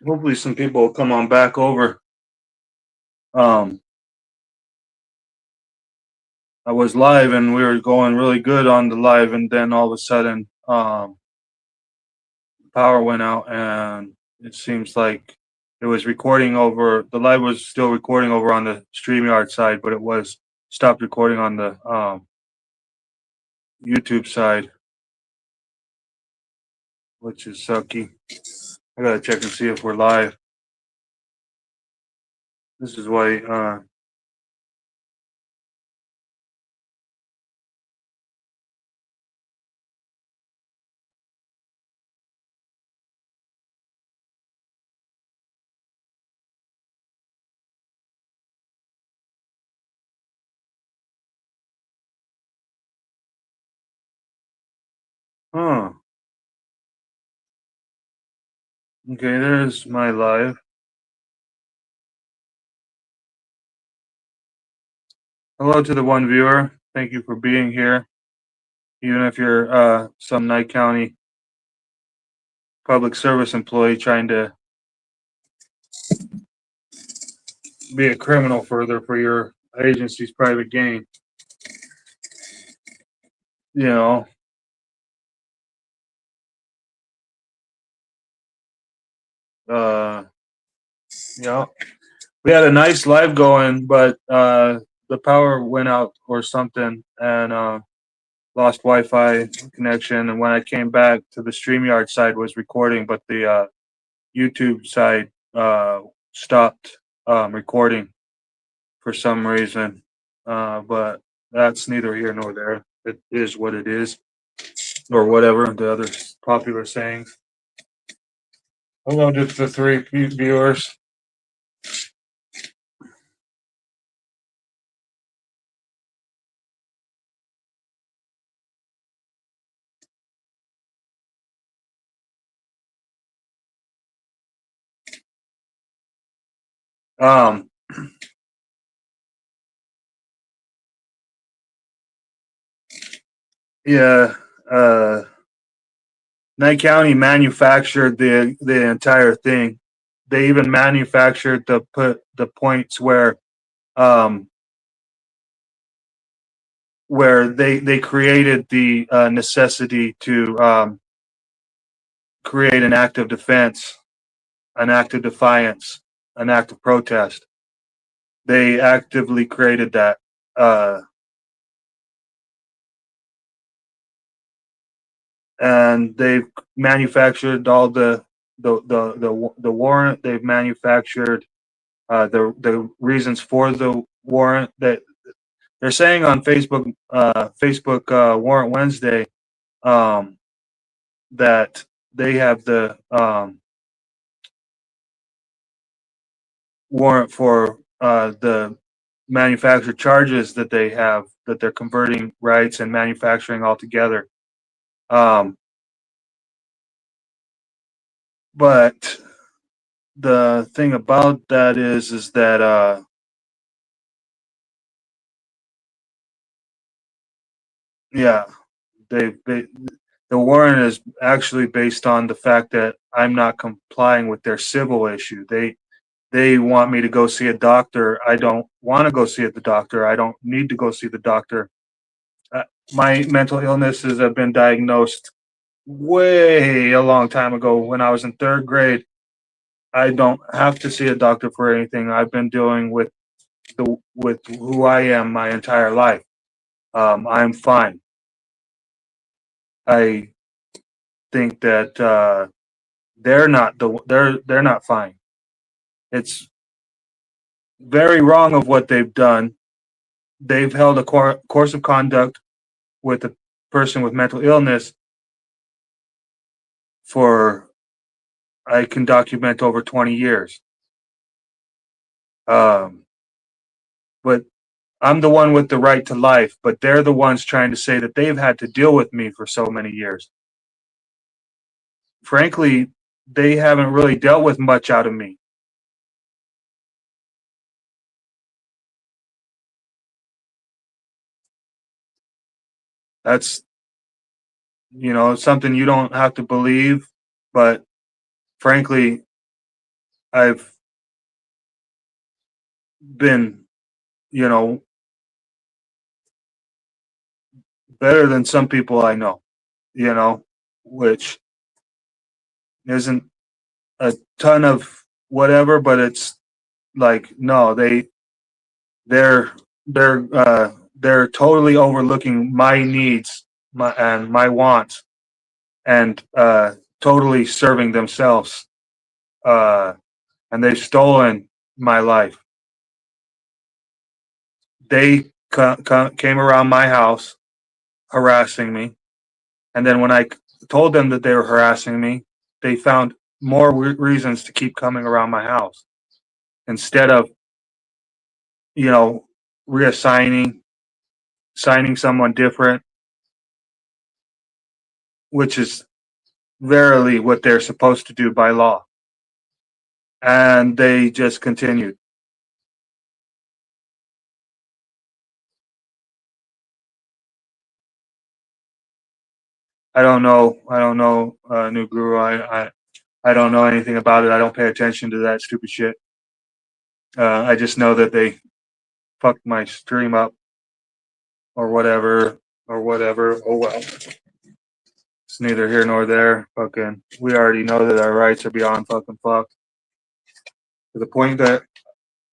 Hopefully some people will come on back over. Um, I was live and we were going really good on the live, and then all of a sudden, power went out, and it seems like it was recording over. The live was still recording over on the StreamYard side, but it was stopped recording on the YouTube side, which is sucky. I gotta check and see if we're live. This is why. Huh. Okay, there's my live. Hello to the one viewer. Thank you for being here. Even if you're some Nye County public service employee trying to be a criminal further for your agency's private gain. You know, uh, you know, we had a nice live going, but the power went out or something, and lost Wi-Fi connection. And when I came back to the StreamYard side was recording, but the YouTube side stopped recording for some reason. But that's neither here nor there. It is what it is, or whatever the other popular sayings. Hello to the three viewers. Um, yeah, Nye County manufactured the entire thing. They even manufactured the put the points um, where they created the necessity to create an act of defense, an act of defiance, an act of protest. They actively created that. Uh, and they've manufactured all the warrant. They've manufactured the reasons for the warrant. That they're saying on Facebook Warrant Wednesday, um, that they have the warrant for the manufactured charges that they have, that they're converting rights and manufacturing altogether. Um, but the thing about that is that yeah, they the warrant is actually based on the fact that I'm not complying with their civil issue. They want me to go see a doctor. I don't want to go see the doctor. I don't need to go see the doctor. Uh, my mental illnesses have been diagnosed way a long time ago when I was in third grade. I don't have to see a doctor for anything. I've been dealing with who I am my entire life. I'm fine. I think that they're not fine. It's very wrong of what they've done. They've held a course of conduct with a person with mental illness for, I can document, over 20 years. Um, but I'm the one with the right to life, but they're the ones trying to say that they've had to deal with me for so many years. Frankly, they haven't really dealt with much out of me. That's, something you don't have to believe, but frankly, I've been, you know, better than some people I know, which isn't a ton of whatever, but it's like, no, they're they're totally overlooking my needs, my wants, and totally serving themselves. Uh, and they've stolen my life. They came around my house harassing me, and then when I told them that they were harassing me, they found more reasons to keep coming around my house instead of, you know, reassigning, signing someone different, which is verily what they're supposed to do by law. And they just continued. I don't know. I don't know, New Guru. I don't know anything about it. I don't pay attention to that stupid shit. I just know that they fucked my stream up or whatever, or whatever. Oh well. It's neither here nor there. Fucking, we already know that our rights are beyond fucking fucked. To the point that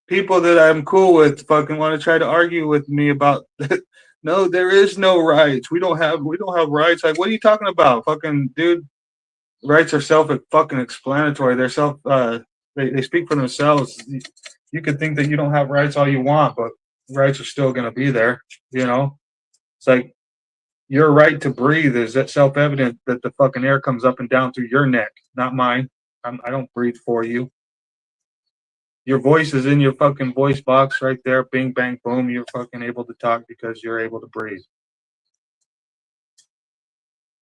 people that I'm cool with fucking want to try to argue with me about no, there is no rights. We don't have rights. Like, what are you talking about? Fucking dude, rights are self fucking explanatory. They're self they speak for themselves. You could think that you don't have rights all you want, but rights are still gonna be there, you know? It's like your right to breathe is that self evident that the fucking air comes up and down through your neck, not mine. I don't breathe for you. Your voice is in your fucking voice box right there. Bing, bang, boom. You're fucking able to talk because you're able to breathe.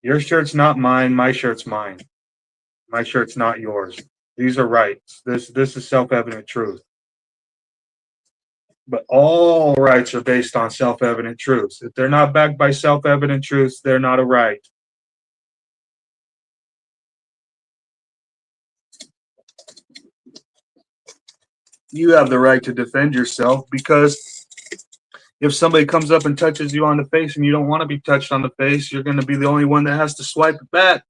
Your shirt's not mine. My shirt's mine. My shirt's not yours. These are rights. This is self-evident truth. But all rights are based on self-evident truths. If they're not backed by self-evident truths, they're not a right. You have the right to defend yourself because if somebody comes up and touches you on the face and you don't want to be touched on the face, you're going to be the only one that has to swipe it back.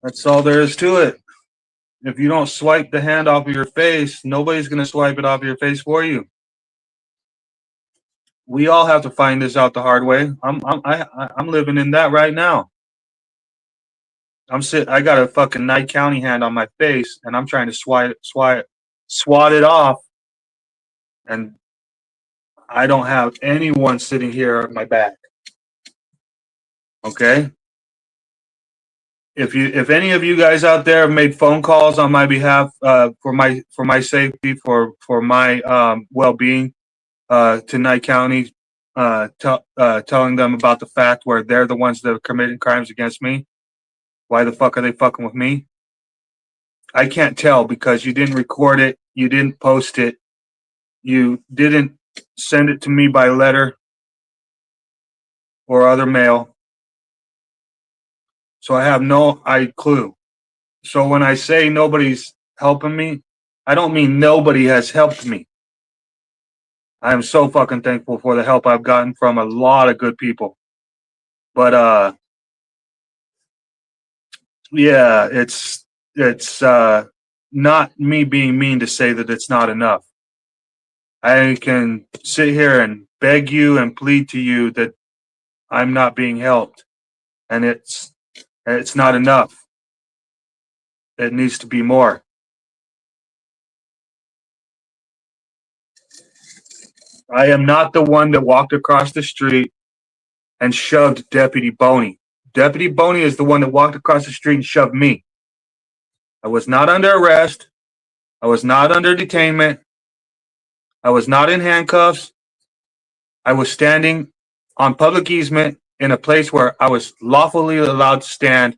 That's all there is to it. If you don't swipe the hand off of your face, nobody's going to swipe it off of your face for you. We all have to find this out the hard way. I'm living in that right now. I got a fucking Nye County hand on my face, and I'm trying to swat it off, and I don't have anyone sitting here at my back. Okay. If any of you guys out there have made phone calls on my behalf, for my safety, for my well-being, to Nye County, telling them about the fact where they're the ones that are committing crimes against me, why the fuck are they fucking with me? I can't tell because you didn't record it, you didn't post it, you didn't send it to me by letter or other mail. So I have no clue. So when I say nobody's helping me, I don't mean nobody has helped me. I am so fucking thankful for the help I've gotten from a lot of good people. But yeah, it's not me being mean to say that it's not enough. I can sit here and beg you and plead to you that I'm not being helped, and it's not enough. It needs to be more. I am not the one that walked across the street and shoved Deputy Boney. Deputy Boney is the one that walked across the street and shoved me. I was not under arrest. I was not under detainment. I was not in handcuffs. I was standing on public easement in a place where I was lawfully allowed to stand.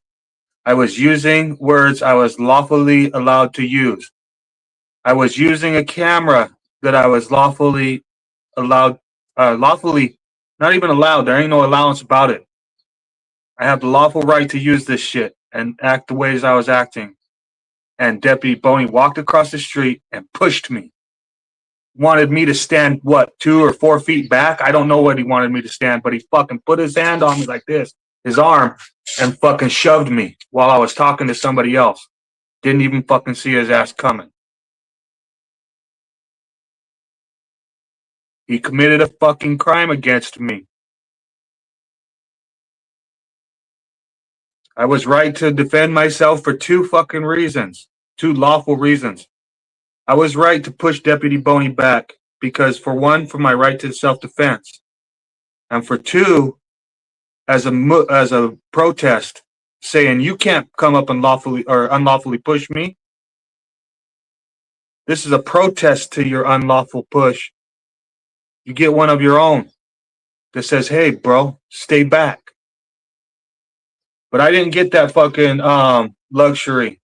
I was using words I was lawfully allowed to use. I was using a camera that I was lawfully allowed, lawfully, not even allowed. There ain't no allowance about it. I have the lawful right to use this shit and act the ways I was acting. and Deputy Boney walked across the street and pushed me. Wanted me to stand, 2 or 4 feet back? I don't know what he wanted me to stand, but he fucking put his hand on me like this, his arm, and fucking shoved me while I was talking to somebody else. Didn't even fucking see his ass coming. He committed a fucking crime against me. I was right to defend myself for 2 fucking reasons. 2 lawful reasons. I was right to push Deputy Boney back because, for one, for my right to self-defense, and for 2, as a protest, saying you can't come up and unlawfully push me. This is a protest to your unlawful push. You get one of your own that says, "Hey, bro, stay back." But I didn't get that fucking luxury.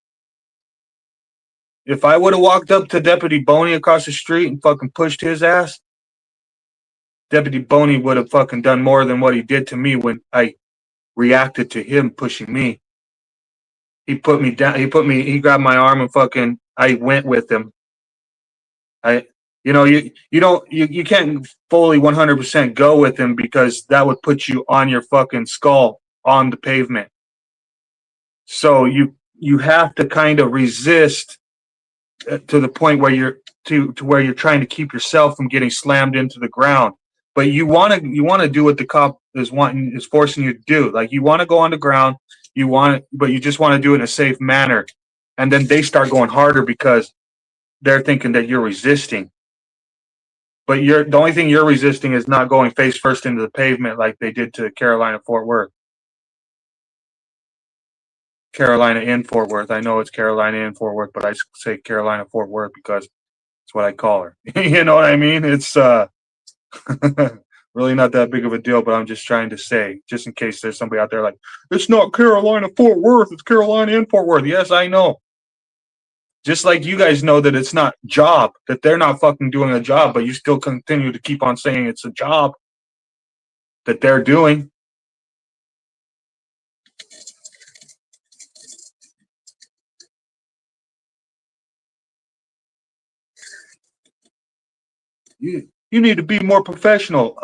If I would have walked up to Deputy Boney across the street and fucking pushed his ass, Deputy Boney would have fucking done more than what he did to me when I reacted to him pushing me. He put me down. He grabbed my arm and fucking, I went with him. You can't fully 100% go with him because that would put you on your fucking skull on the pavement. So you have to kind of resist to the point where you're where you're trying to keep yourself from getting slammed into the ground. But you want to do what the cop is forcing you to do. Like, you want to go on the ground, but you just want to do it in a safe manner. And then they start going harder because they're thinking that you're resisting. But the only thing you're resisting is not going face first into the pavement like they did to Carolina in Fort Worth. I know it's Carolina in Fort Worth, but I say Carolina Fort Worth because it's what I call her. You know what I mean? It's really not that big of a deal, but I'm just trying to say, just in case there's somebody out there like, it's not Carolina Fort Worth, it's Carolina in Fort Worth. Yes, I know. Just like you guys know that it's not job, that they're not fucking doing a job, but you still continue to keep on saying it's a job that they're doing. You need to be more professional.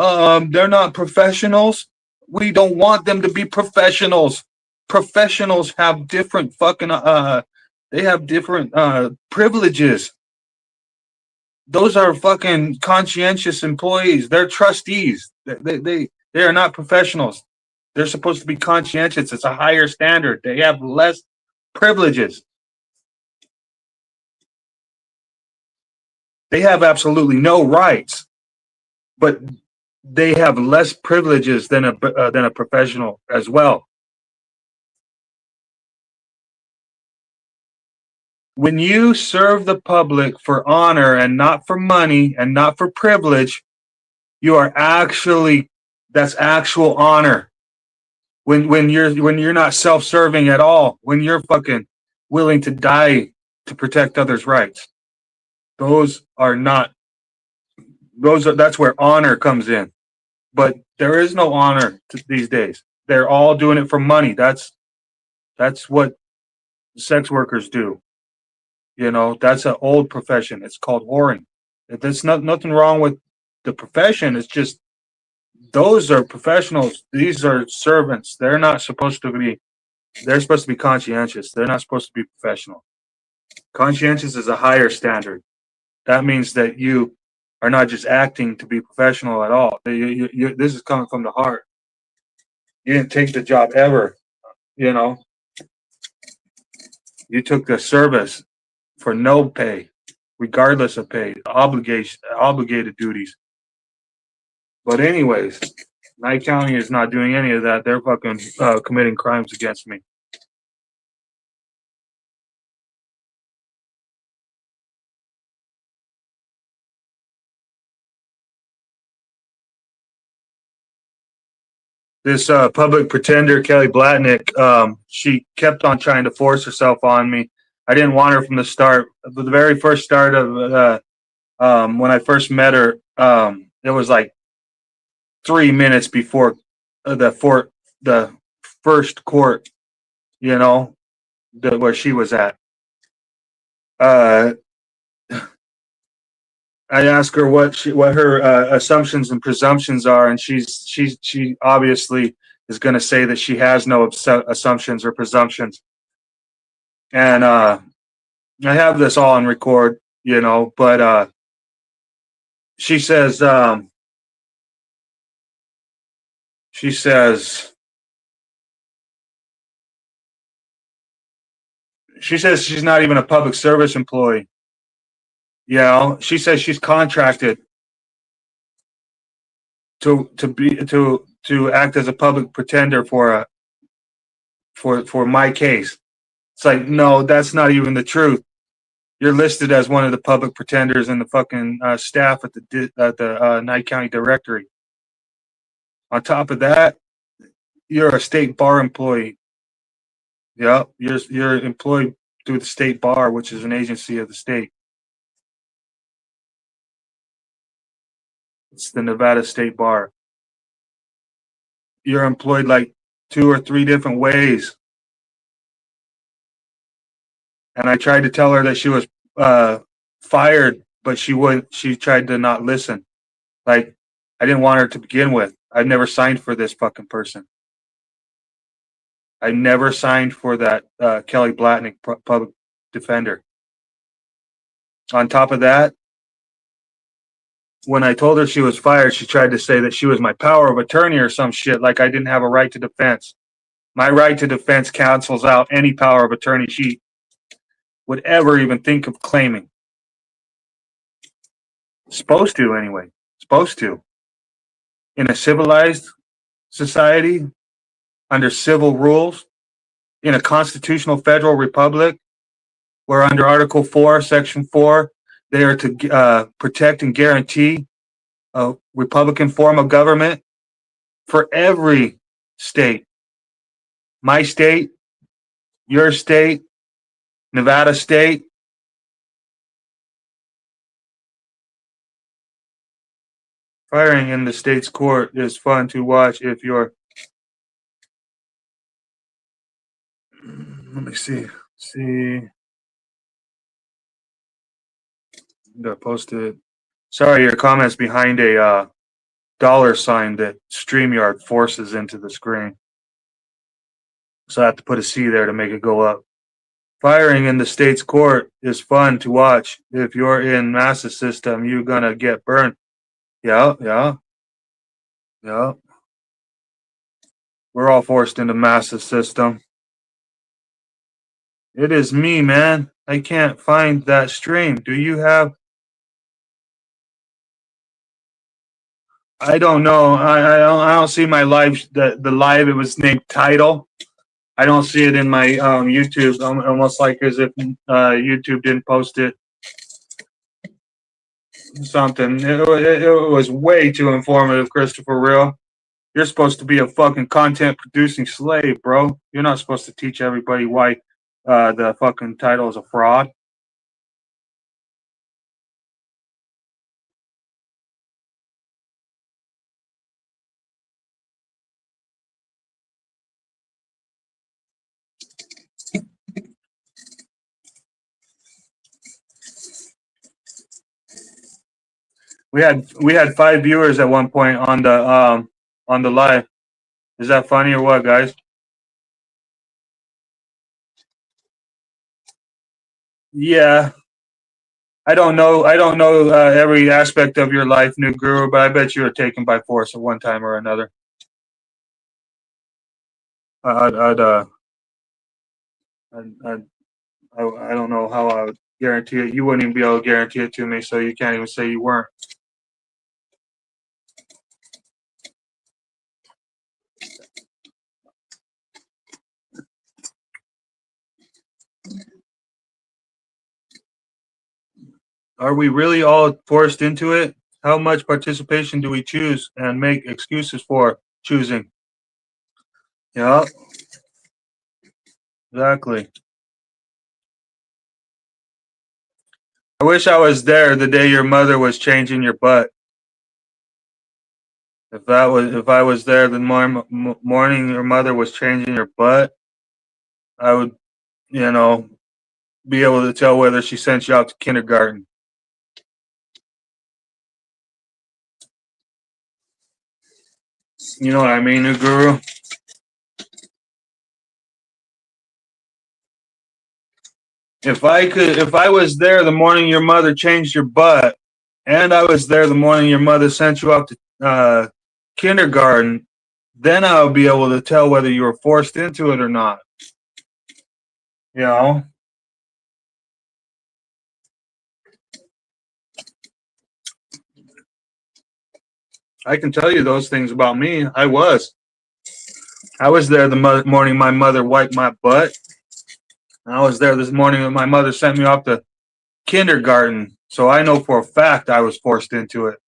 They're not professionals. We don't want them to be professionals. Professionals have different fucking they have different privileges. Those are fucking conscientious employees. They're trustees. They are not professionals. They're supposed to be conscientious. It's a higher standard. They have less privileges. They have absolutely no rights, but they have less privileges than a professional as well. When you serve the public for honor and not for money and not for privilege, that's actual honor. When you're not self-serving at all, when you're fucking willing to die to protect others' rights. That's where honor comes in. But there is no honor these days. They're all doing it for money. That's what sex workers do. You know, that's an old profession. It's called whoring. There's nothing wrong with the profession. It's just those are professionals. These are servants. They're supposed to be conscientious. They're not supposed to be professional. Conscientious is a higher standard. That means that you are not just acting to be professional at all. This is coming from the heart. You didn't take the job ever, you know. You took the service for no pay, regardless of pay, obligated duties. But anyways, Nye County is not doing any of that. They're fucking committing crimes against me. This public pretender, Kelly Blatnick, she kept on trying to force herself on me. I didn't want her from the start. The very first start of when I first met her, it was like 3 minutes before the first court, you know, where she was at. Uh, I ask her what her assumptions and presumptions are, and she obviously is going to say that she has no assumptions or presumptions. And I have this all on record, but she says she says she says she's not even a public service employee. She says she's contracted to act as a public pretender for my case. It's like, no, that's not even the truth. You're listed as one of the public pretenders in the fucking staff at the Nye County directory. On top of that, you're a state bar employee. Yep, you're employed through the state bar, which is an agency of the state. It's the Nevada State Bar. You're employed like 2 or 3 different ways. And I tried to tell her that she was fired, but she wouldn't. She tried to not listen. Like, I didn't want her to begin with. I've never signed for this fucking person. I never signed for that Kelly Blatnick public defender. On top of that, when I told her she was fired, she tried to say that she was my power of attorney or some shit, like I didn't have a right to defense. My right to defense cancels out any power of attorney she would ever even think of claiming. Supposed to, anyway. Supposed to. In a civilized society, under civil rules, in a constitutional federal republic, where under Article 4, Section 4, they are to protect and guarantee a Republican form of government for every state. My state, your state, Nevada state. Firing in the state's court is fun to watch if you're. Let me see. I'm gonna post it. Sorry, your comments behind a dollar sign that StreamYard forces into the screen. So I have to put a C there to make it go up. Firing in the state's court is fun to watch. If you're in massive system, you're gonna get burned. Yeah. We're all forced into massive system. It is me, man. I can't find that stream. Do you have? I don't know. I don't see my live. The live. It was named Title. I don't see it in my YouTube. Almost like as if YouTube didn't post it. Something. It was way too informative, Christopher Real. You're supposed to be a fucking content producing slave, bro. You're not supposed to teach everybody why the fucking title is a fraud. We had 5 viewers at one point on the live. Is that funny or what, guys? Yeah. I don't know every aspect of your life, new guru, but I bet you were taken by force at one time or another. I'd, I'd, uh, I don't know how I would guarantee it. You wouldn't even be able to guarantee it to me, so you can't even say you weren't. Are we really all forced into it? How much participation do we choose and make excuses for choosing? Yeah, exactly. I wish I was there the day your mother was changing your butt. If I was there the morning your mother was changing your butt, I would, you know, be able to tell whether she sent you out to kindergarten. You know what I mean, new guru? If I was there the morning your mother changed your butt, and I was there the morning your mother sent you off to kindergarten, then I would be able to tell whether you were forced into it or not. You know? I can tell you those things about me. I was there the morning my mother wiped my butt. And I was there this morning when my mother sent me off to kindergarten. So I know for a fact I was forced into it.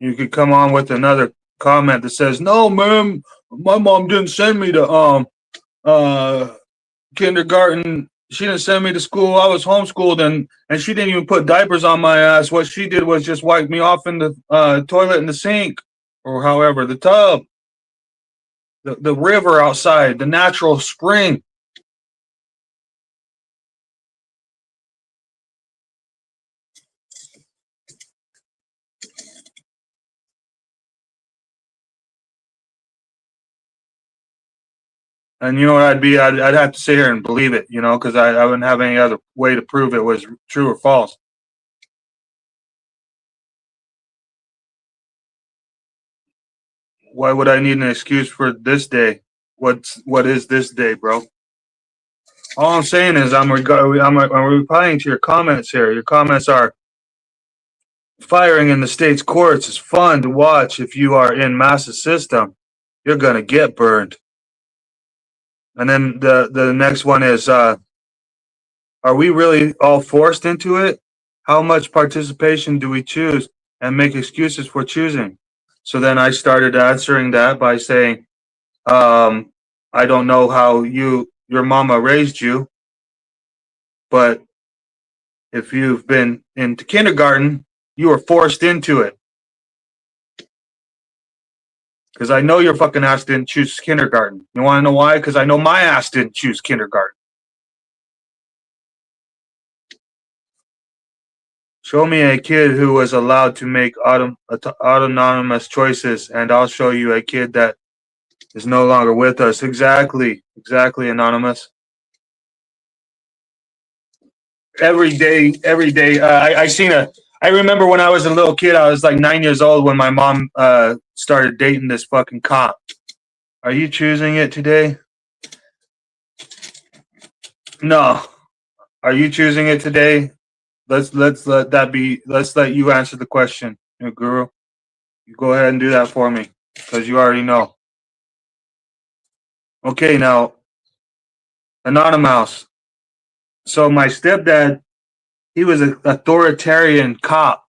You could come on with another comment that says, "No, ma'am, my mom didn't send me to kindergarten. She didn't send me to school. I was homeschooled, and she didn't even put diapers on my ass. What she did was just wipe me off in the toilet in the sink, or however, the tub, the river outside, the natural spring." And you know what I'd be? I'd have to sit here and believe it, you know, because I wouldn't have any other way to prove it was true or false. Why would I need an excuse for this day? What is this day, bro? All I'm saying is I'm replying to your comments here. Your comments are firing in the state's courts is fun to watch if you are in massive system. You're gonna get burned. And then the next one is are we really all forced into it? How much participation do we choose and make excuses for choosing? So then I started answering that by saying, I don't know how your mama raised you, but if you've been into kindergarten, you were forced into it. Because I know your fucking ass didn't choose kindergarten. You want to know why? Because I know my ass didn't choose kindergarten. Show me a kid who was allowed to make autonomous choices, and I'll show you a kid that is no longer with us. Exactly, Anonymous. Every day. I remember when I was a little kid, I was like 9 years old when my mom started dating this fucking cop. Are you choosing it today? No. Are you choosing it today? Let's let that be. Let's let you answer the question, Guru. You go ahead and do that for me, because you already know. Okay, now, Anonymous. So my stepdad, he was an authoritarian cop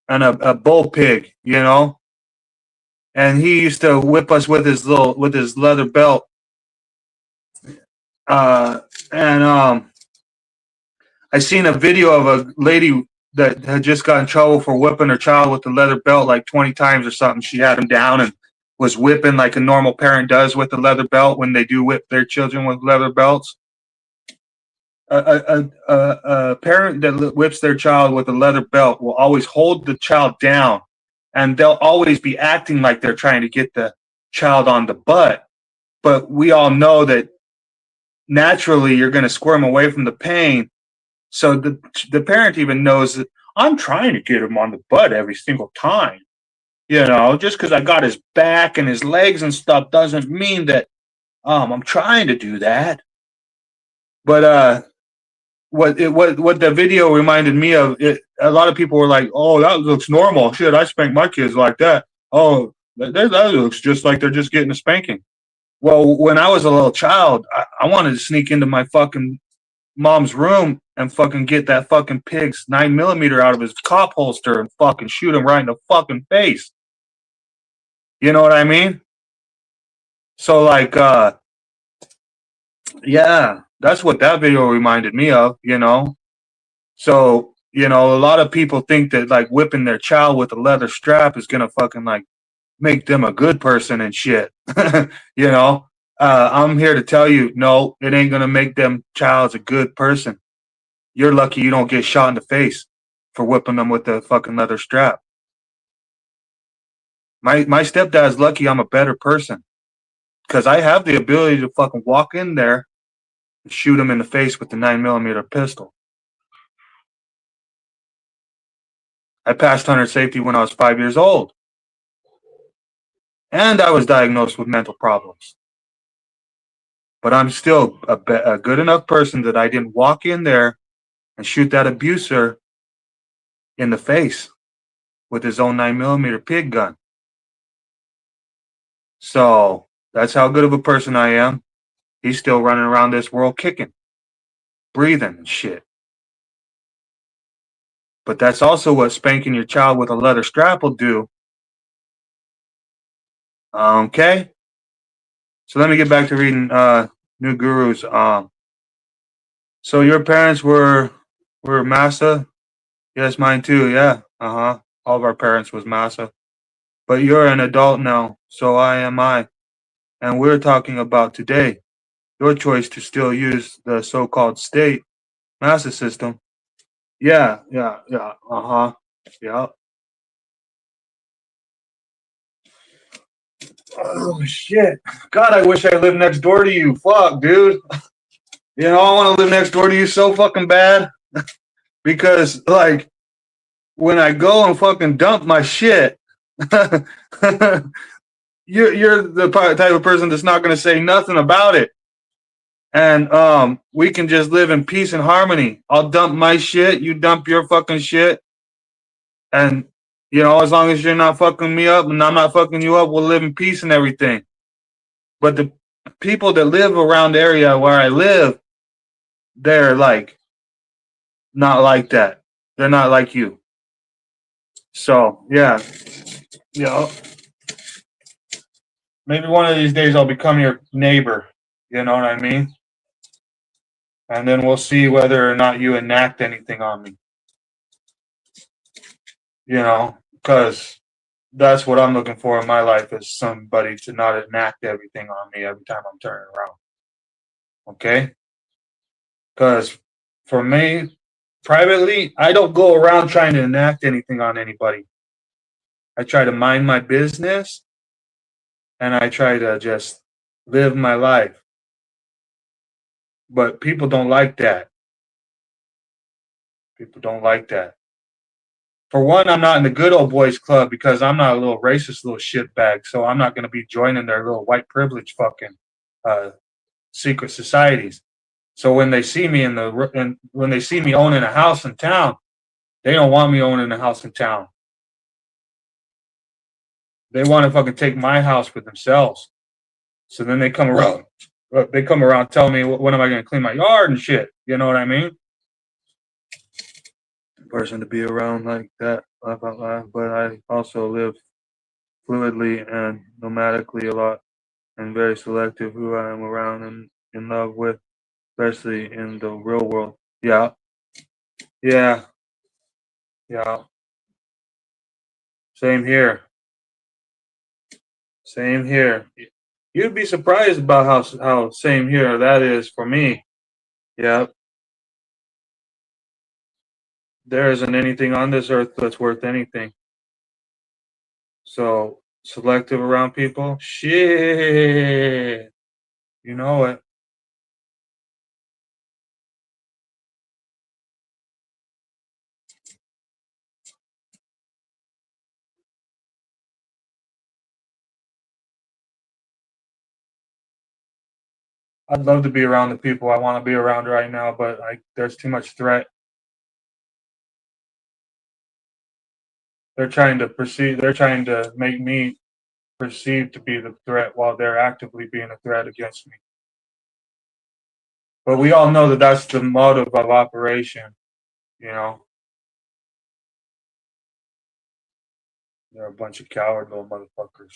and a bull pig, you know. And he used to whip us with his leather belt. And I seen a video of a lady that had just got in trouble for whipping her child with the leather belt like 20 times or something. She had him down and was whipping like a normal parent does with the leather belt when they do whip their children with leather belts. A parent that whips their child with a leather belt will always hold the child down, and they'll always be acting like they're trying to get the child on the butt. But we all know that naturally you're going to squirm away from the pain. So the parent even knows that I'm trying to get him on the butt every single time. You know, just because I got his back and his legs and stuff doesn't mean that I'm trying to do that. But what the video reminded me of, a lot of people were like, "Oh, that looks normal. Shit, I spank my kids like that. Oh, that looks just like they're just getting a spanking." Well, when I was a little child, I wanted to sneak into my fucking mom's room and fucking get that fucking pig's 9mm out of his cop holster and fucking shoot him right in the fucking face. You know what I mean? So like, Yeah, that's what that video reminded me of, you know? So, you know, a lot of people think that like whipping their child with a leather strap is gonna fucking like make them a good person and shit. You know? I'm here to tell you, no, it ain't gonna make them childs a good person. You're lucky you don't get shot in the face for whipping them with the fucking leather strap. My stepdad's lucky I'm a better person because I have the ability to fucking walk in there and shoot him in the face with the 9mm pistol. I passed hunter safety when I was 5 years old, and I was diagnosed with mental problems. But I'm still a good enough person that I didn't walk in there and shoot that abuser in the face with his own 9mm pig gun. So that's how good of a person I am. He's still running around this world kicking, breathing, and shit. But that's also what spanking your child with a leather strap will do. Okay? So let me get back to reading New Gurus. So your parents were Massa? Yes, mine too. Yeah. Uh-huh. All of our parents was Massa. But you're an adult now, so I am I. And we're talking about today your choice to still use the so-called state Massa system. Yeah, yeah, yeah. Uh-huh. Yeah. Oh shit. God, I wish I lived next door to you. Fuck, dude. You know, I want to live next door to you so fucking bad because like when I go and fucking dump my shit, you're the type of person that's not going to say nothing about it, and we can just live in peace and harmony. I'll dump my shit, you dump your fucking shit, and you know, as long as you're not fucking me up and I'm not fucking you up, we'll live in peace and everything. But the people that live around the area where I live, they're like not like that. They're not like you. So yeah, you know, maybe one of these days I'll become your neighbor. You know what I mean? And then we'll see whether or not you enact anything on me. You know, because that's what I'm looking for in my life is somebody to not enact everything on me every time I'm turning around. Okay? Because for me, privately, I don't go around trying to enact anything on anybody. I try to mind my business and I try to just live my life. But people don't like that. People don't like that. For one, I'm not in the good old boys club because I'm not a little racist little shitbag. So I'm not going to be joining their little white privilege fucking uh, secret societies. So when they see me when they see me owning a house in town, they don't want me owning a house in town. They want to fucking take my house for themselves. So then they come around. They come around telling me when am I going to clean my yard and shit. You know what I mean? Person to be around like that, laugh out loud. But I also live fluidly and nomadically a lot, and very selective who I am around and in love with, especially in the real world. Yeah, yeah, yeah. Same here. Same here. You'd be surprised about how same here that is for me. Yeah, there isn't anything on this earth that's worth anything. So selective around people, shit. You know it. I'd love to be around the people I want to be around right now, but there's too much threat. They're trying to perceive. They're trying to make me perceived to be the threat while they're actively being a threat against me. But we all know that that's the motive of operation. You know, they're a bunch of coward little motherfuckers.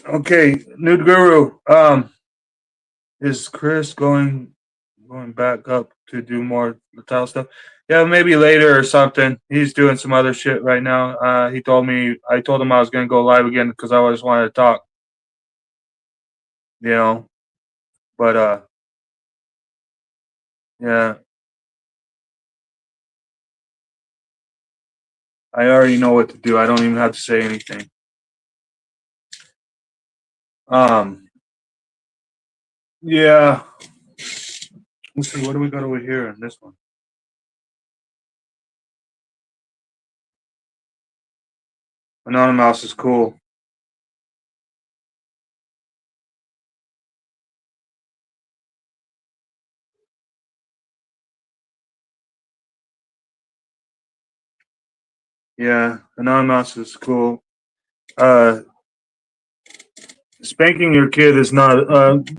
Okay, Nude Guru. Is Chris going back up to do more tile stuff? Yeah, maybe later or something. He's doing some other shit right now. He told me. I told him I was gonna go live again because I just wanted to talk. You know, but yeah, I already know what to do. I don't even have to say anything. Um, yeah. Let's see. What do we got over here in this one? Anonymous is cool. Yeah, anonymous is cool. Uh, Spanking your kid is not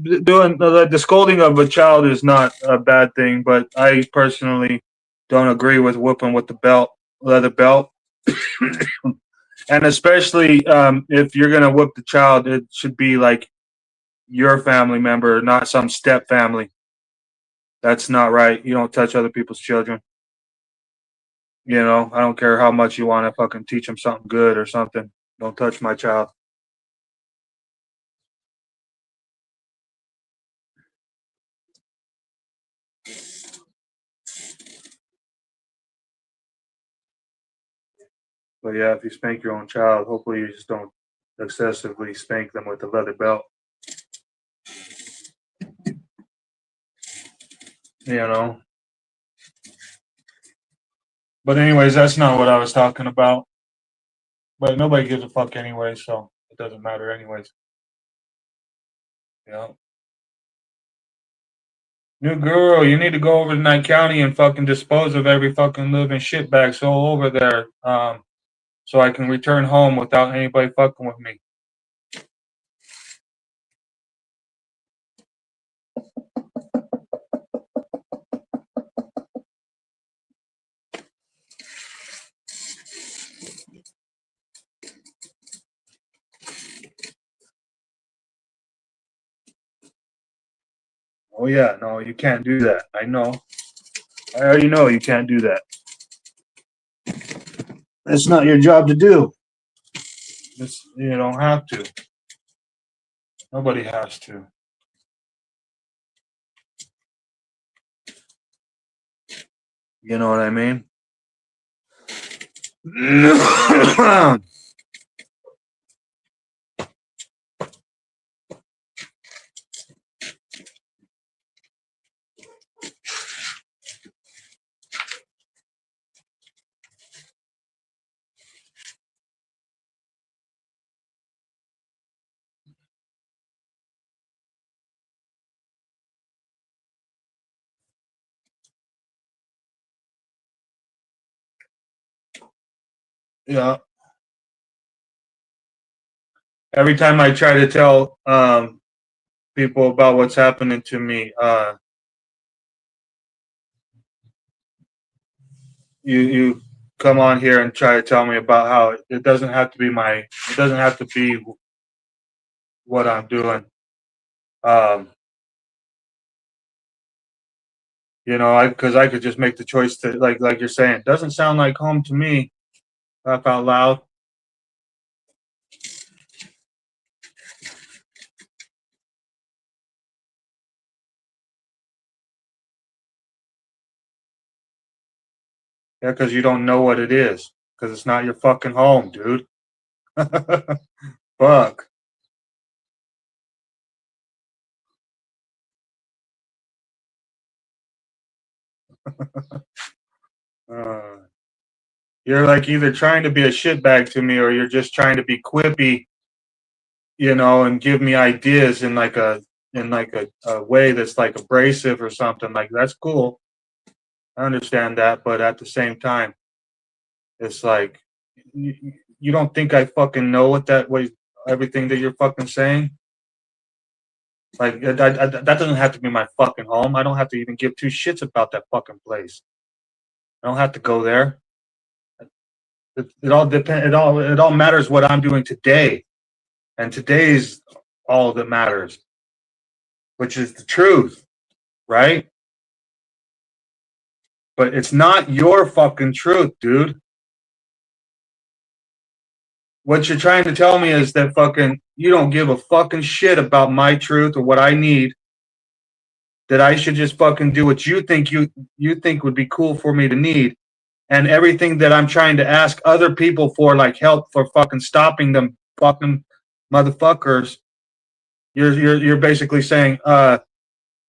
doing the scolding of a child is not a bad thing, but I personally don't agree with whooping with the belt, leather belt, and especially if you're gonna whoop the child, it should be like your family member, not some step family. That's not right. You don't touch other people's children. You know, I don't care how much you want to fucking teach them something good or something. Don't touch my child. But yeah, if you spank your own child, hopefully you just don't excessively spank them with a leather belt. You know. But anyways, that's not what I was talking about. But nobody gives a fuck anyway, so it doesn't matter anyways. You know. New girl, you need to go over to Nye County and fucking dispose of every fucking living shitbag so over there, so I can return home without anybody fucking with me. Oh yeah, no, you can't do that. I know. I already know you can't do that. It's not your job to do. You don't have to. Nobody has to. You know what I mean? Yeah. Every time I try to tell people about what's happening to me, you come on here and try to tell me about how it doesn't have to be it doesn't have to be what I'm doing. Um, you know, because I could just make the choice to like you're saying, it doesn't sound like home to me. Laugh out loud. Yeah, because you don't know what it is. Because it's not your fucking home, dude. Fuck. Uh, you're like either trying to be a shitbag to me or you're just trying to be quippy, you know, and give me ideas in a way that's like abrasive or something. Like that's cool. I understand that, but at the same time, it's like you, you don't think I fucking know what that way everything that you're fucking saying. Like that doesn't have to be my fucking home. I don't have to even give two shits about that fucking place. I don't have to go there. It all depend. It all matters what I'm doing today. And today's all that matters, which is the truth, right? But it's not your fucking truth, dude. What you're trying to tell me is that fucking you don't give a fucking shit about my truth or what I need. That I should just fucking do what you think would be cool for me to need. And everything that I'm trying to ask other people for, like help for fucking stopping them fucking motherfuckers, you're basically saying,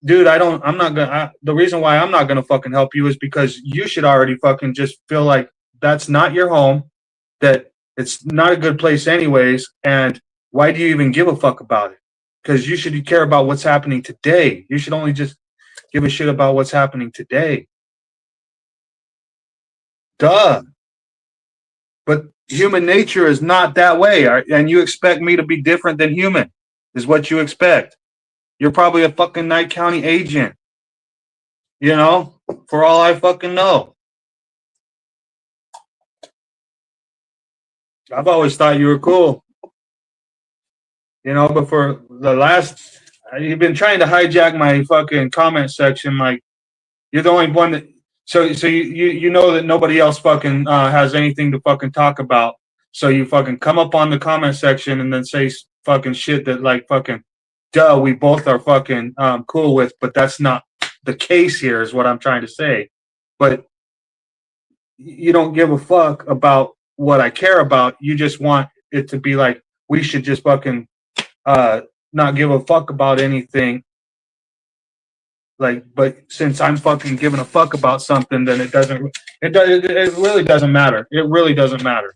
dude, the reason why I'm not gonna fucking help you is because you should already fucking just feel like that's not your home, that it's not a good place anyways, and why do you even give a fuck about it? Because you should care about what's happening today. You should only just give a shit about what's happening today. Duh. But human nature is not that way, and you expect me to be different than human, is what you expect. You're probably a fucking Nye County agent, for all I fucking know. I've always thought you were cool, but for the last, you've been trying to hijack my fucking comment section. Like, you're the only one that, so you know that nobody else fucking has anything to fucking talk about. So you fucking come up on the comment section and then say fucking shit that like fucking, duh, we both are fucking cool with, but that's not the case here is what I'm trying to say. But you don't give a fuck about what I care about. You just want it to be like, we should just fucking not give a fuck about anything. Like, but since I'm fucking giving a fuck about something, then it really doesn't matter. It really doesn't matter.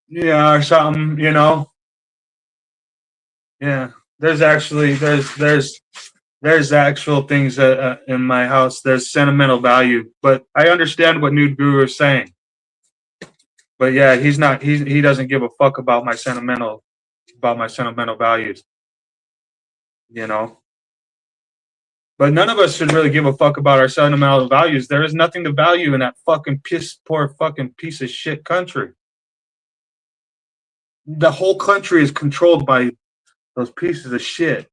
Yeah, or something, Yeah, there's actually there's actual things that in my house. There's sentimental value, but I understand what Nude Guru is saying. But yeah, he doesn't give a fuck about my sentimental values, you know. But none of us should really give a fuck about our sentimental values. There is nothing to value in that fucking poor fucking piece of shit country. The whole country is controlled by those pieces of shit.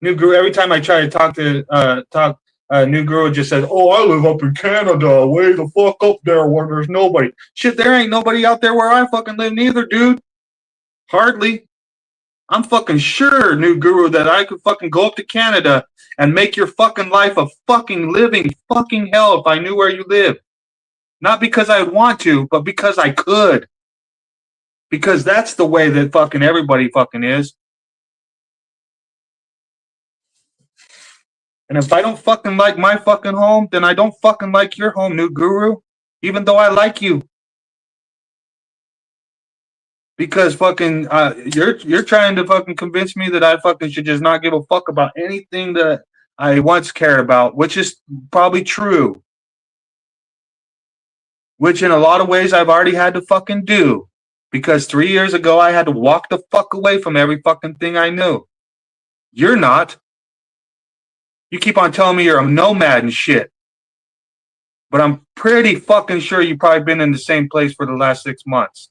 New Guru, every time I try to talk, New Guru just says, "Oh, I live up in Canada, way the fuck up there where there's nobody." Shit, there ain't nobody out there where I fucking live neither, dude. Hardly. I'm fucking sure, New Guru, that I could fucking go up to Canada and make your fucking life a fucking living fucking hell if I knew where you live. Not because I would want to, but because I could. Because that's the way that fucking everybody fucking is. And if I don't fucking like my fucking home, then I don't fucking like your home, New Guru. Even though I like you. Because fucking you're trying to fucking convince me that I fucking should just not give a fuck about anything that I once cared about, which is probably true. Which in a lot of ways I've already had to fucking do. Because 3 years ago I had to walk the fuck away from every fucking thing I knew. You're not. You keep on telling me you're a nomad and shit. But I'm pretty fucking sure you've probably been in the same place for the last 6 months.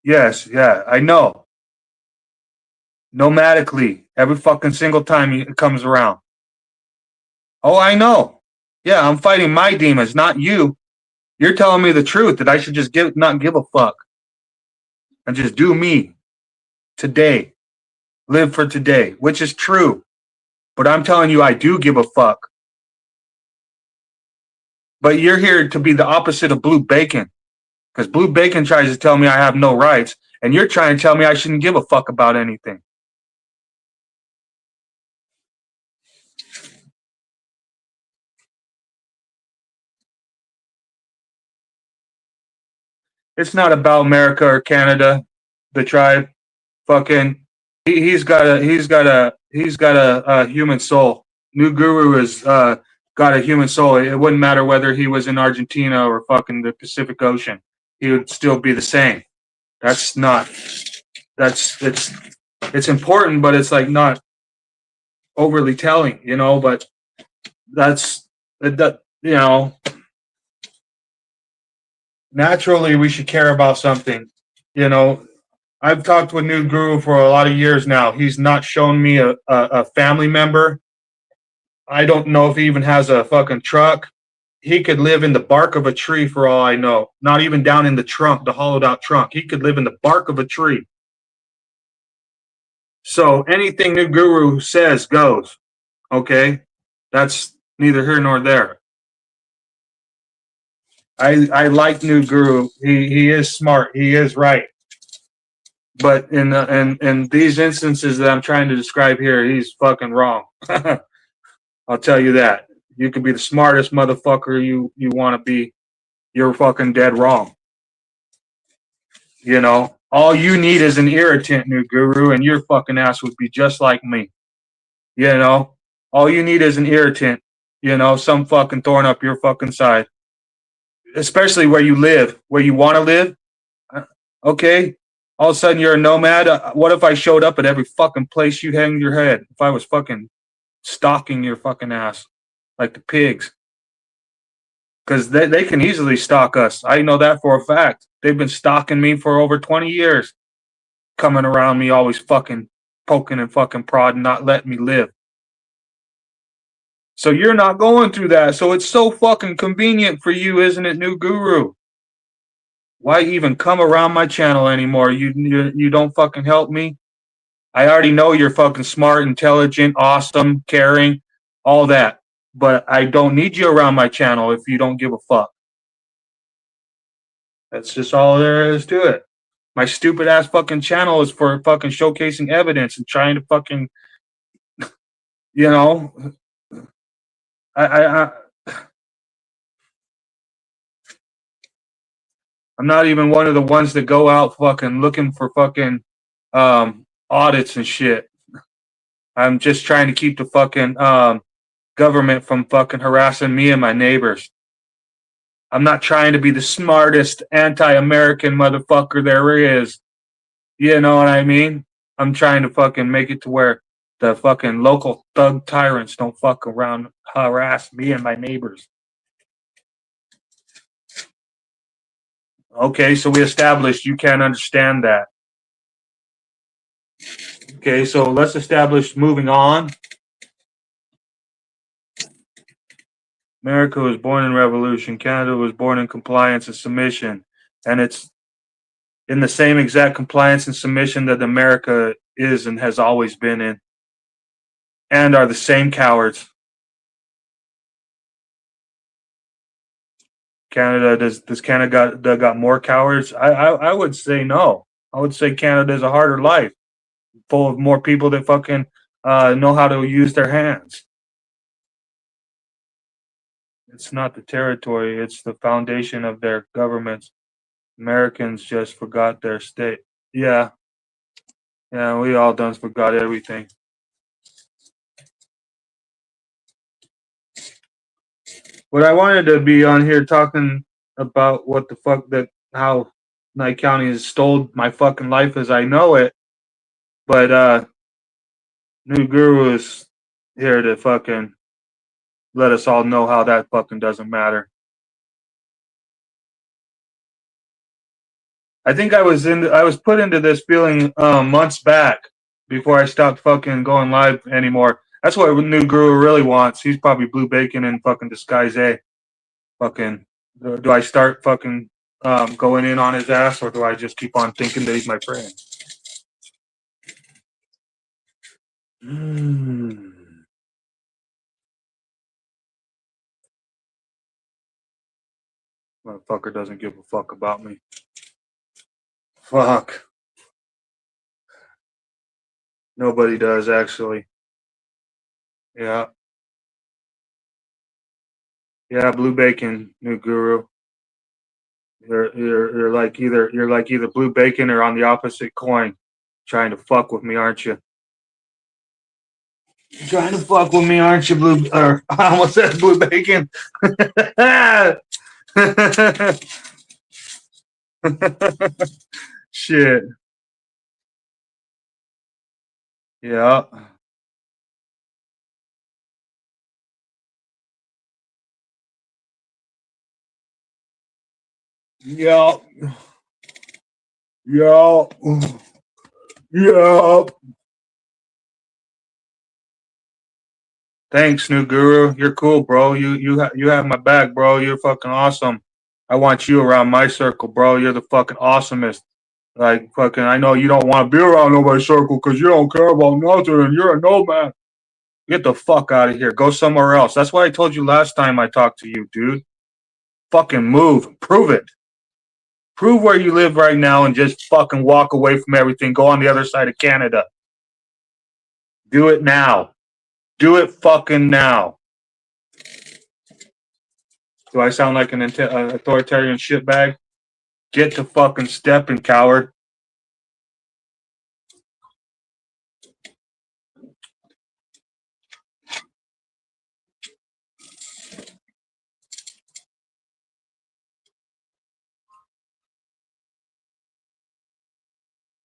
Yes, yeah, I know. Nomadically, every fucking single time it comes around. Oh, I know. Yeah, I'm fighting my demons, not you. You're telling me the truth that I should just not give a fuck and just do me today, live for today, which is true. But I'm telling you, I do give a fuck. But you're here to be the opposite of Blue Bacon, because Blue Bacon tries to tell me I have no rights, and you're trying to tell me I shouldn't give a fuck about anything. It's not about America or Canada, the tribe. Fucking, he's got a human soul. New Guru is got a human soul. It wouldn't matter whether he was in Argentina or fucking the Pacific Ocean. He would still be the same. That's not. It's important, but it's like not. overly telling, but that's that, naturally we should care about something. You know, I've talked with New Guru for a lot of years now. He's not shown me a family member. I don't know if he even has a fucking truck. He could live in the bark of a tree for all I know. Not even down in the trunk, the hollowed out trunk. He could live in the bark of a tree. So anything New Guru says goes. Okay? That's neither here nor there. I like New Guru. He is smart. He is right. But in these instances that I'm trying to describe here, he's fucking wrong. I'll tell you that. You could be the smartest motherfucker you want to be. You're fucking dead wrong. All you need is an irritant, New Guru, and your fucking ass would be just like me. You know, all you need is an irritant. Some fucking thorn up your fucking side, especially where you live, where you want to live. Okay, all of a sudden you're a nomad. What if I showed up at every fucking place you hang your head? If I was fucking stalking your fucking ass like the pigs, because they can easily stalk us. I know that for a fact. They've been stalking me for over 20 years, coming around me, always fucking poking and fucking prodding, not letting me live. So you're not going through that. So it's so fucking convenient for you, isn't it, New Guru? Why even come around my channel anymore? You don't fucking help me. I already know you're fucking smart, intelligent, awesome, caring, all that. But I don't need you around my channel if you don't give a fuck. That's just all there is to it. My stupid ass fucking channel is for fucking showcasing evidence and trying to fucking, you know, I I'm not even one of the ones that go out fucking looking for fucking audits and shit. I'm just trying to keep the fucking government from fucking harassing me and my neighbors. I'm not trying to be the smartest anti-American motherfucker there is. You know what I mean? I'm trying to fucking make it to where the fucking local thug tyrants don't fuck around harass me and my neighbors. Okay, so we established you can't understand that. Okay, so let's establish moving on. America was born in revolution. Canada was born in compliance and submission. And it's in the same exact compliance and submission that America is and has always been in. And are the same cowards. Canada does Canada got more cowards? I would say no. I would say Canada is a harder life, full of more people that fucking know how to use their hands. It's not the territory; it's the foundation of their governments. Americans just forgot their state. Yeah, yeah, we all done forgot everything. But I wanted to be on here talking about what the fuck that how Nye County has stole my fucking life as I know it. But New Guru is here to fucking let us all know how that fucking doesn't matter. I think I was put into this feeling months back before I stopped fucking going live anymore. That's what New Guru really wants. He's probably blue bacon in fucking disguise, eh? Fucking, do I start fucking going in on his ass, or do I just keep on thinking that he's my friend? Motherfucker doesn't give a fuck about me. Fuck. Nobody does, actually. Yeah. Yeah, blue bacon, New Guru. You're like either blue bacon or on the opposite coin. Trying to fuck with me, aren't you? Trying to fuck with me, aren't you, blue? Or I almost said blue bacon. Shit. Yeah. Yeah. Yeah. Yeah. Thanks, new guru. You're cool, bro. You have my back, bro. You're fucking awesome. I want you around my circle, bro. You're the fucking awesomest. Like fucking, I know you don't want to be around nobody's circle because you don't care about nothing and you're a nomad. Get the fuck out of here. Go somewhere else. That's what I told you last time I talked to you, dude. Fucking move. Prove it. Prove where you live right now and just fucking walk away from everything. Go on the other side of Canada. Do it now. Do it fucking now. Do I sound like an authoritarian shitbag? Get to fucking stepping, coward.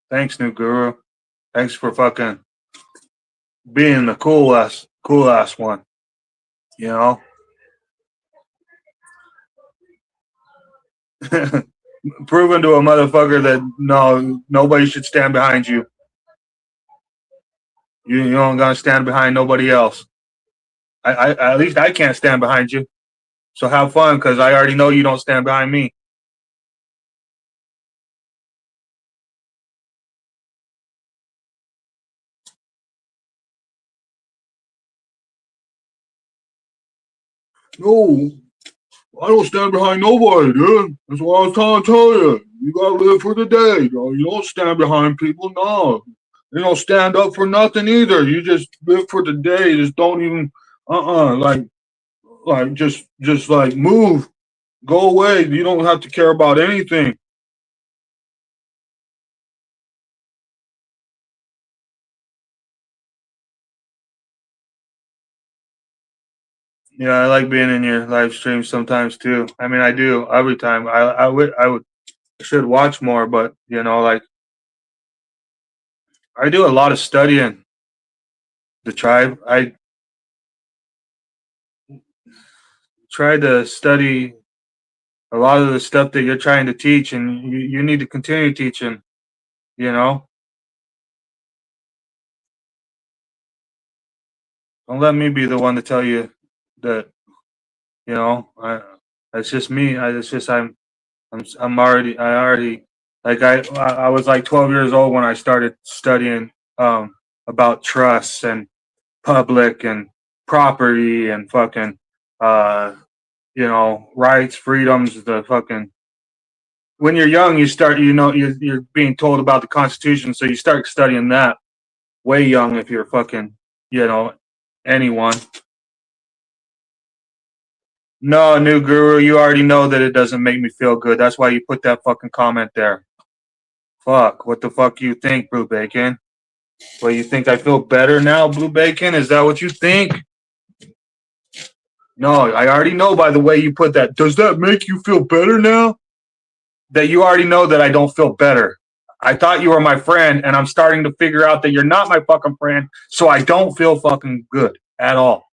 Thanks, new guru. Thanks for fucking being the cool ass one. You know, proving to a motherfucker that no, nobody should stand behind you. You don't gonna stand behind nobody else. I at least I can't stand behind you. So have fun, because I already know you don't stand behind me. No, I don't stand behind nobody, dude. That's what I was trying to tell you. You gotta live for the day. You don't stand behind people, no. You don't stand up for nothing either. You just live for the day. Just don't even like just like move. Go away. You don't have to care about anything. Yeah, I like being in your live stream sometimes too. I mean, I do every time. I should watch more, but like I do a lot of studying the tribe. I try to study a lot of the stuff that you're trying to teach, and you need to continue teaching. You know, don't let me be the one to tell you that. It's just me. It's just I already like I was like 12 years old when I started studying about trusts and public and property and fucking uh rights, freedoms, the fucking when you're young you start you're being told about the Constitution, so you start studying that way young if you're fucking you know anyone. No, new guru, you already know that it doesn't make me feel good. That's why you put that fucking comment there. Fuck, what the fuck you think, Blue Bacon? Well, you think I feel better now, Blue Bacon? Is that what you think? No, I already know by the way you put that. Does that make you feel better now? That you already know that I don't feel better. I thought you were my friend, and I'm starting to figure out that you're not my fucking friend, so I don't feel fucking good at all.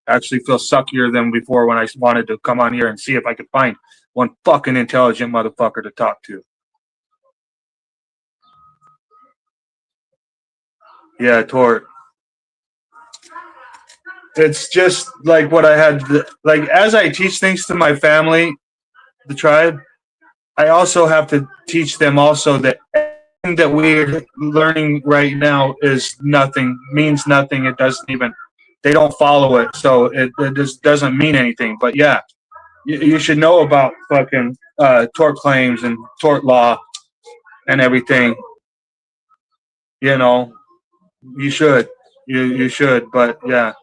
I actually feel suckier than before when I wanted to come on here and see if I could find one fucking intelligent motherfucker to talk to. Yeah, Tort. It's just like what I had, like, as I teach things to my family, the tribe, I also have to teach them also that everything that we're learning right now is nothing, means nothing. It doesn't even, they don't follow it. So it just doesn't mean anything. But yeah, you should know about fucking tort claims and tort law and everything. You know, you should. You should. But yeah,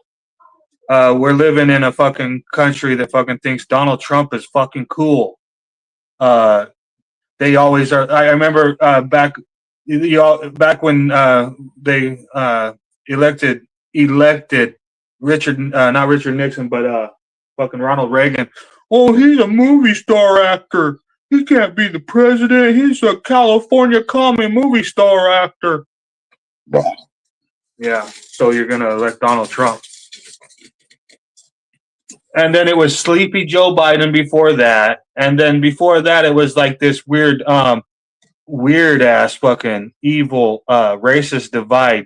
we're living in a fucking country that fucking thinks Donald Trump is fucking cool. Uh, they always are. I remember back when they elected Richard, not Richard Nixon, but fucking Ronald Reagan. Oh, he's a movie star actor. He can't be the president. He's a California commie movie star actor. Yeah, so you're gonna elect Donald Trump. And then it was Sleepy Joe Biden before that, and then before that it was like this weird ass fucking evil racist divide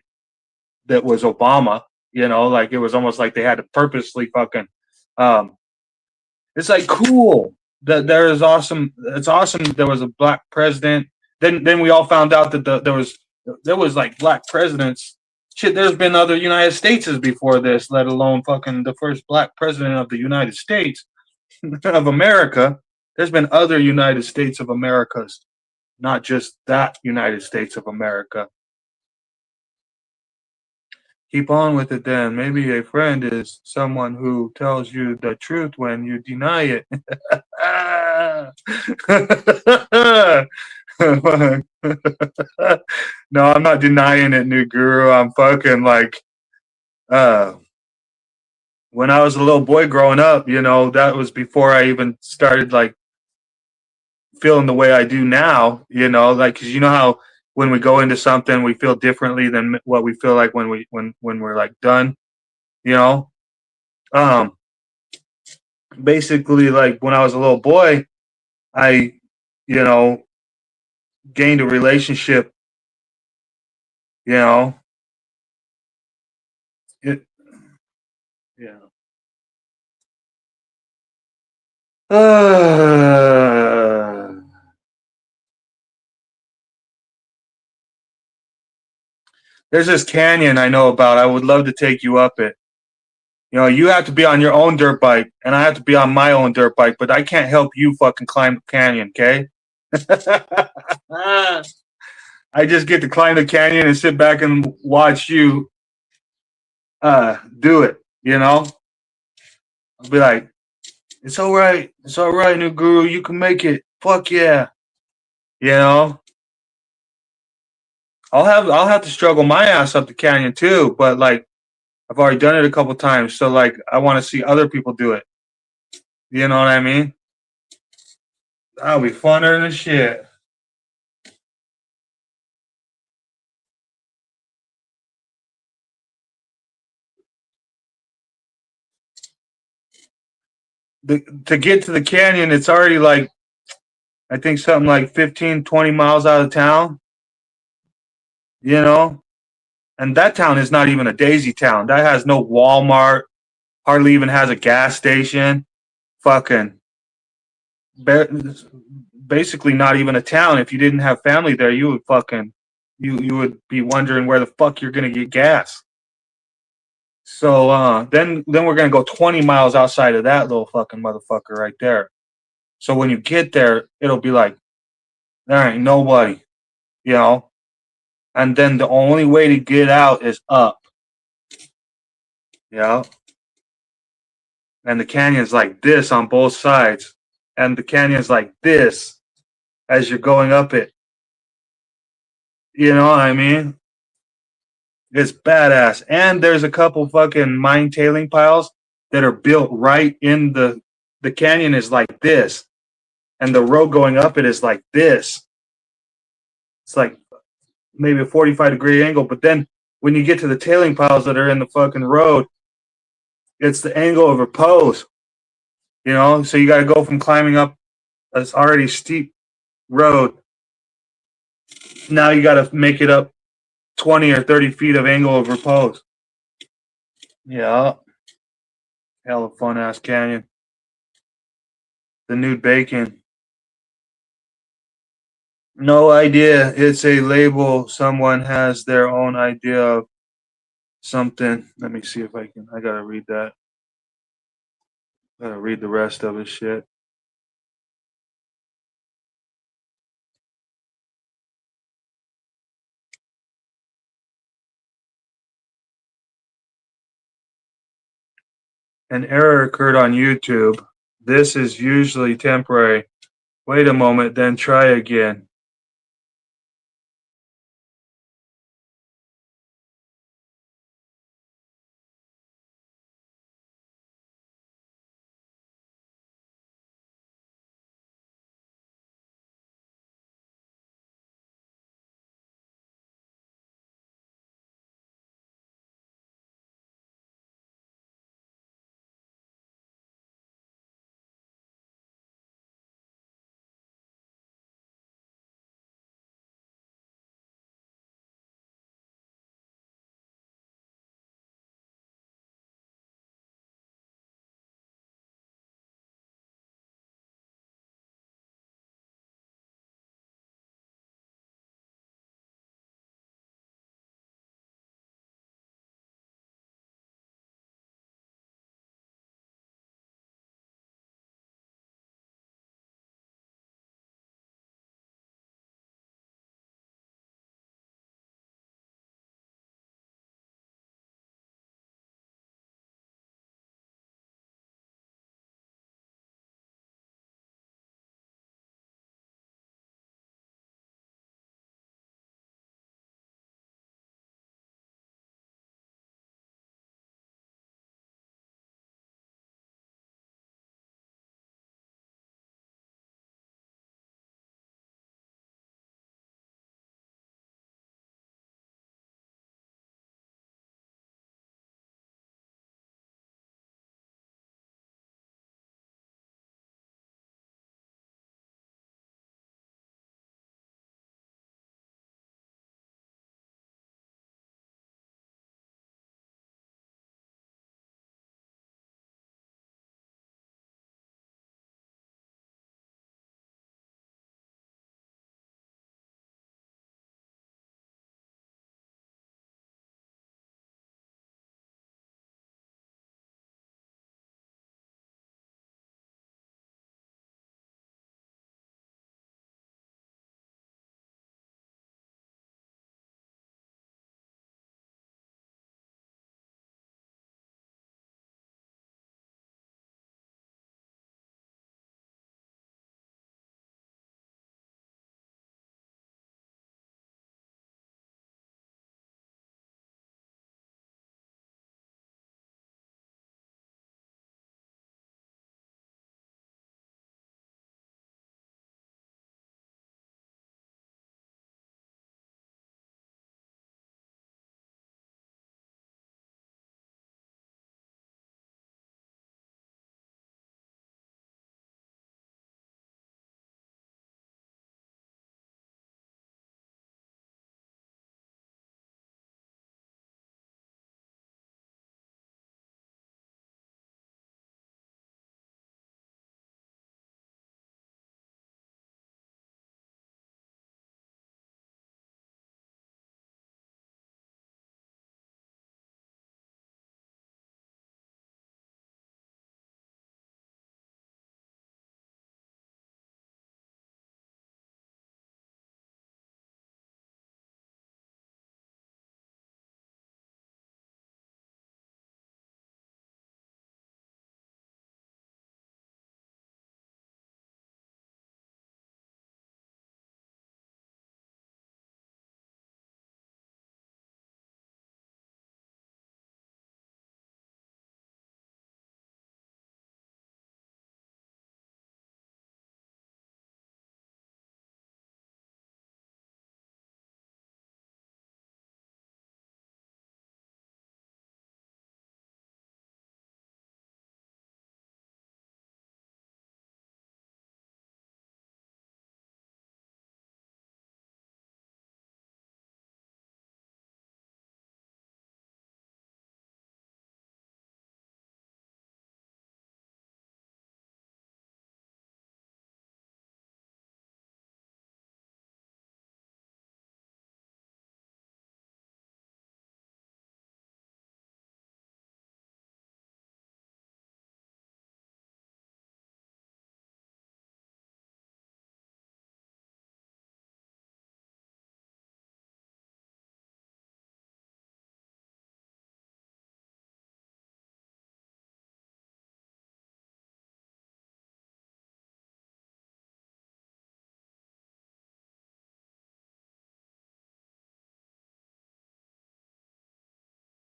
that was Obama. You know, like it was almost like they had to purposely fucking. Um, it's like cool that there is awesome. It's awesome there was a black president. Then we all found out that there was like black presidents. Shit, there's been other United States before this, let alone fucking the first black president of the United States of America. There's been other United States of Americas, not just that United States of America. Keep on with it then. Maybe a friend is someone who tells you the truth when you deny it. No, I'm not denying it, new guru. I'm fucking like, uh, when I was a little boy growing up, you know, that was before I even started like feeling the way I do now, you know, like, cause you know how when we go into something, we feel differently than what we feel like when we're like done, you know? Um, Basically like when I was a little boy, I, you know, gained a relationship, you know, it, yeah. There's this canyon I know about. I would love to take you up it. You know, you have to be on your own dirt bike, and I have to be on my own dirt bike, but I can't help you fucking climb the canyon, okay? I just get to climb the canyon and sit back and watch you do it, you know? I'll be like, it's all right, new guru, you can make it. Fuck yeah. You know? I'll have to struggle my ass up the canyon too, but like I've already done it a couple times, so like I want to see other people do it. You know what I mean? That'll be funner than shit. To get to the canyon, it's already like I think something like 15, 20 miles out of town, you know? And that town is not even a daisy town. That has no Walmart, hardly even has a gas station. Fucking basically not even a town. If you didn't have family there, you would fucking you would be wondering where the fuck you're gonna get gas. So then we're gonna go 20 miles outside of that little fucking motherfucker right there. So when you get there, it'll be like there ain't nobody, you know. And then the only way to get out is up, you know. And the canyon's like this on both sides, and the canyon's like this as you're going up it. You know what I mean? It's badass. And there's a couple fucking mine tailing piles that are built right in the canyon is like this, and the road going up it is like this. It's like maybe a 45-degree angle, but then when you get to the tailing piles that are in the fucking road, it's the angle of repose. You know, so you got to go from climbing up this already steep road. Now you got to make it up 20 or 30 feet of angle of repose. Yeah, hell of fun ass canyon. The nude bacon. No idea. It's a label. Someone has their own idea of something. Let me see if I can. I gotta read that. Gotta read the rest of his shit. An error occurred on YouTube. This is usually temporary. Wait a moment, then try again.